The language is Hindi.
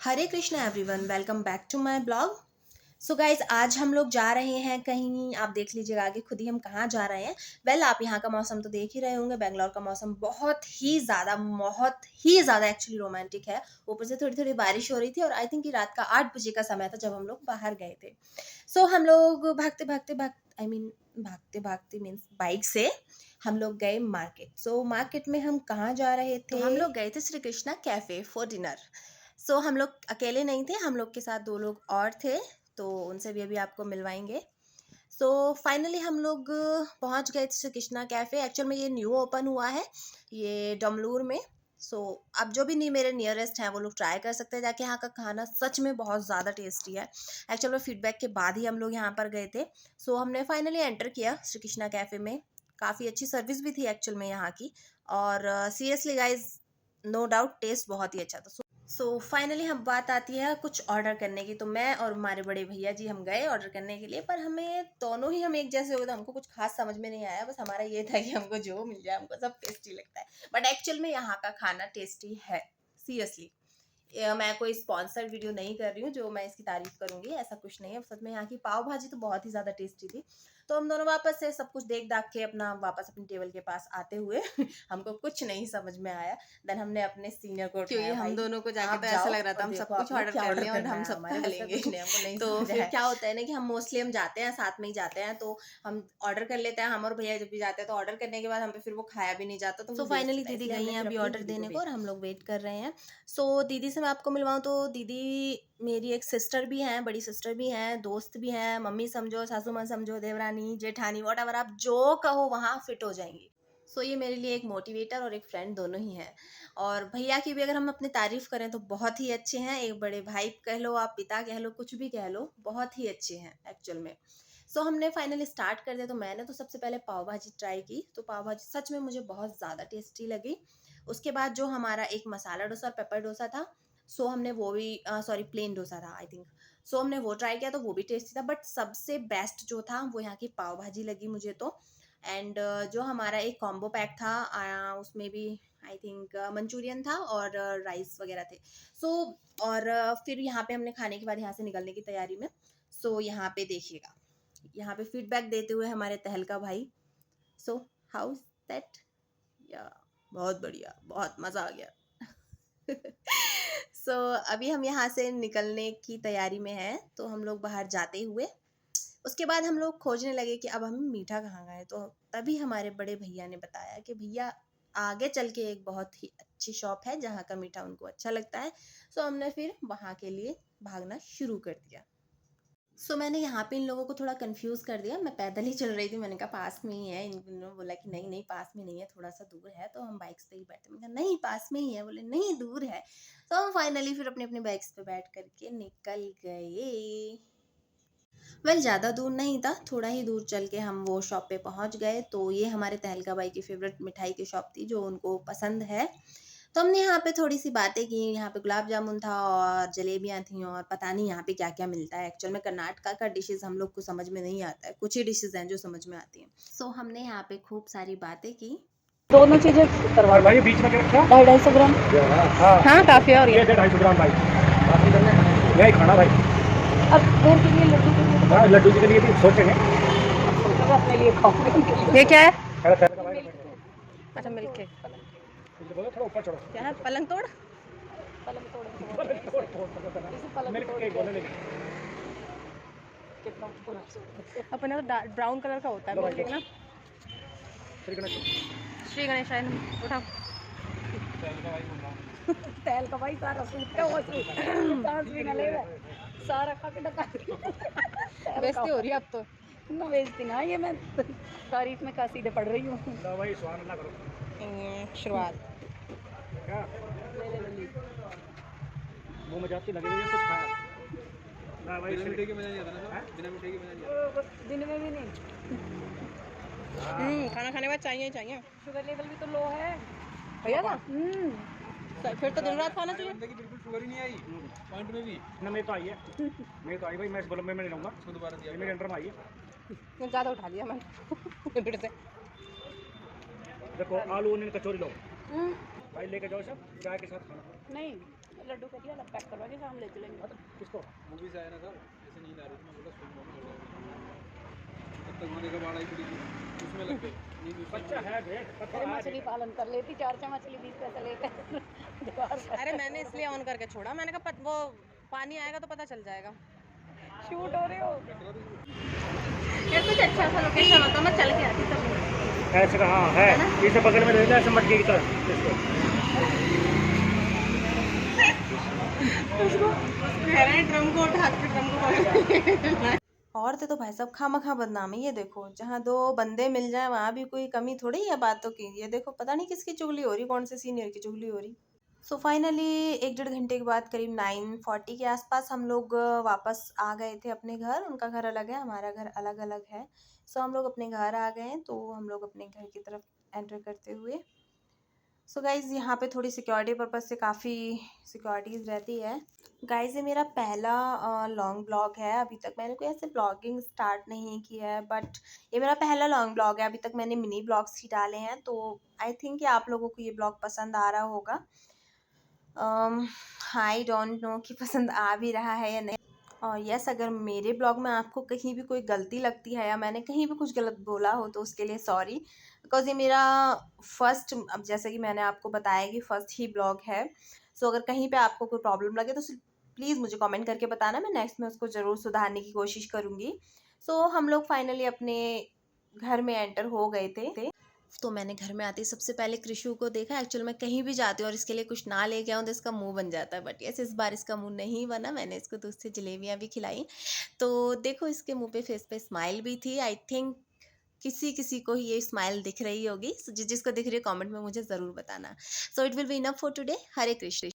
Hare Krishna everyone, welcome back to my blog. So guys, आज हम लोग जा रहे हैं कहीं। आप देख लीजिएगा आगे खुद ही हम कहाँ जा रहे हैं। वेल, आप यहाँ का मौसम तो देख ही रहे होंगे। बेंगलोर का मौसम बहुत ही ज़्यादा एक्चुअली रोमांटिक है। ऊपर से थोड़ी थोड़ी बारिश हो रही थी और आई थिंक कि रात का 8 बजे का समय था जब हम लोग बाहर गए थे। सो हम लोग भागते भागते मीन्स बाइक से हम लोग गए मार्केट। सो मार्केट में हम कहाँ जा रहे थे? तो हम लोग गए थे Shri Krishna cafe for dinner. So हम लोग अकेले नहीं थे, हम लोग के साथ 2 लोग और थे, तो उनसे भी अभी आपको मिलवाएंगे। सो फाइनली हम लोग पहुंच गए श्री कृष्णा कैफ़े। एक्चुअल में ये न्यू ओपन हुआ है, ये डमलूर में। सो अब जो भी नहीं मेरे नियरेस्ट हैं वो लोग ट्राई कर सकते हैं जाके। यहाँ का खाना सच में बहुत ज़्यादा टेस्टी है। एक्चुअल में फीडबैक के बाद ही हम लोग यहाँ पर गए थे। सो हमने फाइनली एंटर किया श्री कृष्णा कैफ़े में। काफ़ी अच्छी सर्विस भी थी एक्चुअल में यहाँ की, और seriously guys, no doubt test बहुत ही अच्छा था। सो फाइनली हम बात आती है कुछ ऑर्डर करने की। तो मैं और हमारे बड़े भैया जी हम गए ऑर्डर करने के लिए, पर हमें दोनों ही हम एक जैसे हो गए, तो हमको कुछ खास समझ में नहीं आया। बस हमारा ये था कि हमको जो मिल जाए हमको सब टेस्टी लगता है। बट एक्चुअल में यहाँ का खाना टेस्टी है, सीरियसली। मैं कोई स्पॉन्सर वीडियो नहीं कर रही हूँ जो मैं इसकी तारीफ करूंगी, ऐसा कुछ नहीं है। सच में यहाँ की पाव भाजी तो बहुत ही ज़्यादा टेस्टी थी। तो हम दोनों वापस से सब कुछ देख दाख के अपना वापस अपनी टेबल के पास आते हुए हमको कुछ नहीं समझ में आया। देन हमने अपने सीनियर को क्योंकि हम दोनों को जाके तो ऐसा लग रहा था हम सब कुछ ऑर्डर कर लें और हम सब खा लेंगे। तो फिर क्या होता है ना कि हम मोस्टली हम जाते हैं साथ में ही जाते हैं, तो हम ऑर्डर कर लेते हैं। हम और भैया जब भी जाते हैं तो ऑर्डर करने के बाद हम पे फिर वो खाया भी नहीं जाता। तो फाइनली दीदी गई हैं अभी ऑर्डर देने को और हम लोग वेट कर रहे हैं। सो दीदी से मैं आपको मिलवाऊँ तो दीदी मेरी एक सिस्टर भी हैं, बड़ी सिस्टर भी हैं, दोस्त भी हैं, मम्मी समझो, सासू माँ समझो, देवरानी, जेठानी, व्हाटएवर आप जो कहो वहाँ फिट हो जाएंगी। सो ये मेरे लिए एक मोटिवेटर और एक फ्रेंड दोनों ही हैं। और भैया की भी अगर हम अपनी तारीफ़ करें तो बहुत ही अच्छे हैं। एक बड़े भाई कह लो, आप पिता कह लो, कुछ भी कह लो, बहुत ही अच्छे हैं एक्चुअल में। सो हमने फाइनली स्टार्ट कर दिया। तो मैंने तो सबसे पहले पाव भाजी ट्राई की, तो पाव भाजी सच में मुझे बहुत ज़्यादा टेस्टी लगी। उसके बाद जो हमारा एक मसाला डोसा और पेपर डोसा था, सो हमने वो भी सॉरी प्लेन डोसा था आई थिंक। सो हमने वो ट्राई किया तो वो भी टेस्टी था। बट सबसे बेस्ट जो था वो यहाँ की पाव भाजी लगी मुझे तो। एंड जो हमारा एक कॉम्बो पैक था, उसमें भी आई थिंक मंचूरियन था और राइस वगैरह थे। सो और फिर यहाँ पे हमने खाने के बाद यहाँ से निकलने की तैयारी में। सो यहाँ पे देखिएगा, यहाँ पे फीडबैक देते हुए हमारे तहलका भाई। So how is that? या बहुत बढ़िया, बहुत मज़ा आ गया। सो अभी हम यहाँ से निकलने की तैयारी में हैं, तो हम लोग बाहर जाते हुए उसके बाद हम लोग खोजने लगे कि अब हम मीठा कहाँ गए। तो तभी हमारे बड़े भैया ने बताया कि भैया आगे चल के एक बहुत ही अच्छी शॉप है जहाँ का मीठा उनको अच्छा लगता है। सो हमने फिर वहाँ के लिए भागना शुरू कर दिया। सो मैंने यहाँ पे इन लोगों को थोड़ा कंफ्यूज कर दिया। मैं पैदल ही चल रही थी, मैंने कहा पास में ही है। इन्होंने बोला कि नहीं नहीं पास में नहीं है, थोड़ा सा दूर है। तो हम बाइक्स पे ही बैठे, मैंने कहा नहीं पास में ही है, बोले नहीं दूर है। तो हम फाइनली फिर अपनी अपनी बाइक्स पे बैठ करके निकल गए। वेल, ज़्यादा दूर नहीं था, थोड़ा ही दूर चल के हम वो शॉप पे पहुंच गए। तो ये हमारे तहलका भाई की फेवरेट मिठाई की शॉप थी जो उनको पसंद है। तो हमने यहाँ पे थोड़ी सी बातें की। यहाँ पे गुलाब जामुन था और जलेबियाँ थी और पता नहीं यहाँ पे क्या क्या मिलता है। एक्चुअल में कर्नाटका का डिशेज हम लोग को समझ में नहीं आता है, कुछ ही डिशेज हैं जो समझ में आती हैं। सो हमने यहाँ पे खूब सारी बातें की। दोनों चीजें करवा भाई, बीच में रखा 250 ग्राम। हाँ काफी है। और ये 250 ग्राम भाई, यही खाना भाई। अब फिर के लिए लड्डू के लिए, हाँ लड्डू के लिए भी सोचेंगे, अपने लिए खाओगे। ये क्या है? अच्छा मिल्क केक। थोड़ा ऊपर चढ़ो। क्या है? पलंग तोड़। पलंग तोड़ मिल्क केक बोले। लेकिन अपने तो ब्राउन कलर का होता है मिल्क केक ना। श्री गणेश उठाओ। तेल का भाई सारा सूट क्या हुआ? सांस भी ना ले सारा खा के डका। बेइज्जती हो रही है अब तो। ना बेइज्जती ना, ये मैं तारीफ में का सीधे पढ़ रही हूँ। भाई स्वाद ना करो। शुरुआत क्या ले मुंह में जाती लगी कुछ खाया ना भाई। बिना मीठे के मजा नहीं आता ना, बिना मीठे के मजा नहीं आता। दिन में भी नहीं। खाना खाने के बाद चाहिए चाहिए। शुगर लेवल भी तो लो है भैया ना। फिर तो दिन रात खाना चाहिए। बिल्कुल शुगर ही नहीं आई पॉइंट में भी ना। मैं तो आई है, मैं तो आई भाई। मैं इस गोलम में नहीं रहूँगा, दोबारा दिया मेरे अंडर में आई है। मैं ज़्यादा उठा लिया मैंने फिर से। देखो आलू ओनियन कचौरी लो भाई, लेके जाओ सब चाय के साथ खाना। नहीं लड्डू करिए अलग पैक करवा के शाम ले चलेंगे। किसको मूवी से आया ना सर, ऐसे नींद आ रही थी, मैं बोला स्विंग ऑन हो जाएगा, तब तक वहाँ देखा बाढ़ आई पड़ी थी, उसमें लग गए नींद। बच्चा है अरे मछली पालन कर लेती, 4 मछली 20 पैसे लेकर। अरे मैंने इसलिए ऑन करके छोड़ा, मैंने कहा वो पानी आएगा तो पता चल जाएगा। शूट हो रहे हो यार कुछ अच्छा सा लोकेशन होता मैं चल के आती तब। ऐसे कहाँ है, इसे पकड़ में रहता है, ऐसे मटके की तरह उसको कह रहे हैं ड्रम को उठा के ड्रम को औरतें तो भाई साहब खामखा बदनाम है। ये देखो जहाँ 2 बंदे मिल जाए वहाँ भी कोई कमी थोड़ी है बातों की। ये देखो पता नहीं किसकी चुगली हो रही, कौन से सीनियर की चुगली हो रही। सो फाइनली 1-1.5 घंटे के बाद करीब 9:40 के आसपास हम लोग वापस आ गए थे अपने घर। उनका घर अलग है, हमारा घर अलग अलग है। सो हम लोग अपने घर आ गए हैं, तो हम लोग अपने घर की तरफ एंटर करते हुए। सो गाइज़ यहाँ पे थोड़ी सिक्योरिटी पर्पज़ से काफ़ी सिक्योरिटीज़ रहती है। गाइज़ ये मेरा पहला लॉन्ग ब्लॉग है। अभी तक मैंने कोई ऐसे ब्लॉगिंग स्टार्ट नहीं किया है, बट ये मेरा पहला लॉन्ग ब्लॉग है। अभी तक मैंने मिनी ब्लॉग्स ही डाले हैं, तो आई थिंक कि आप लोगों को ये ब्लॉग पसंद आ रहा होगा। आई डोंट नो कि पसंद आ भी रहा है या नहीं। और यस, अगर मेरे ब्लॉग में आपको कहीं भी कोई गलती लगती है या मैंने कहीं भी कुछ गलत बोला हो तो उसके लिए सॉरी, बिकॉज़ ये मेरा फर्स्ट, अब जैसे कि मैंने आपको बताया कि फ़र्स्ट ही ब्लॉग है। सो अगर कहीं पे आपको कोई प्रॉब्लम लगे तो प्लीज़ मुझे कमेंट करके बताना, मैं नेक्स्ट में उसको ज़रूर सुधारने की कोशिश करूँगी। सो हम लोग फाइनली अपने घर में एंटर हो गए थे। तो मैंने घर में आते ही सबसे पहले कृषु को देखा। एक्चुअल में कहीं भी जाती हूँ और इसके लिए कुछ ना लेके आऊँ तो इसका मुंह बन जाता है, बट यस इस बार इसका मुंह नहीं बना। मैंने इसको दूध से जलेबियाँ भी खिलाई, तो देखो इसके मुंह पे फेस पे स्माइल भी थी। आई थिंक किसी किसी को ही ये स्माइल दिख रही होगी। जिसको दिख रही है कमेंट में मुझे ज़रूर बताना। So it will be enough for today. Hare Krishna.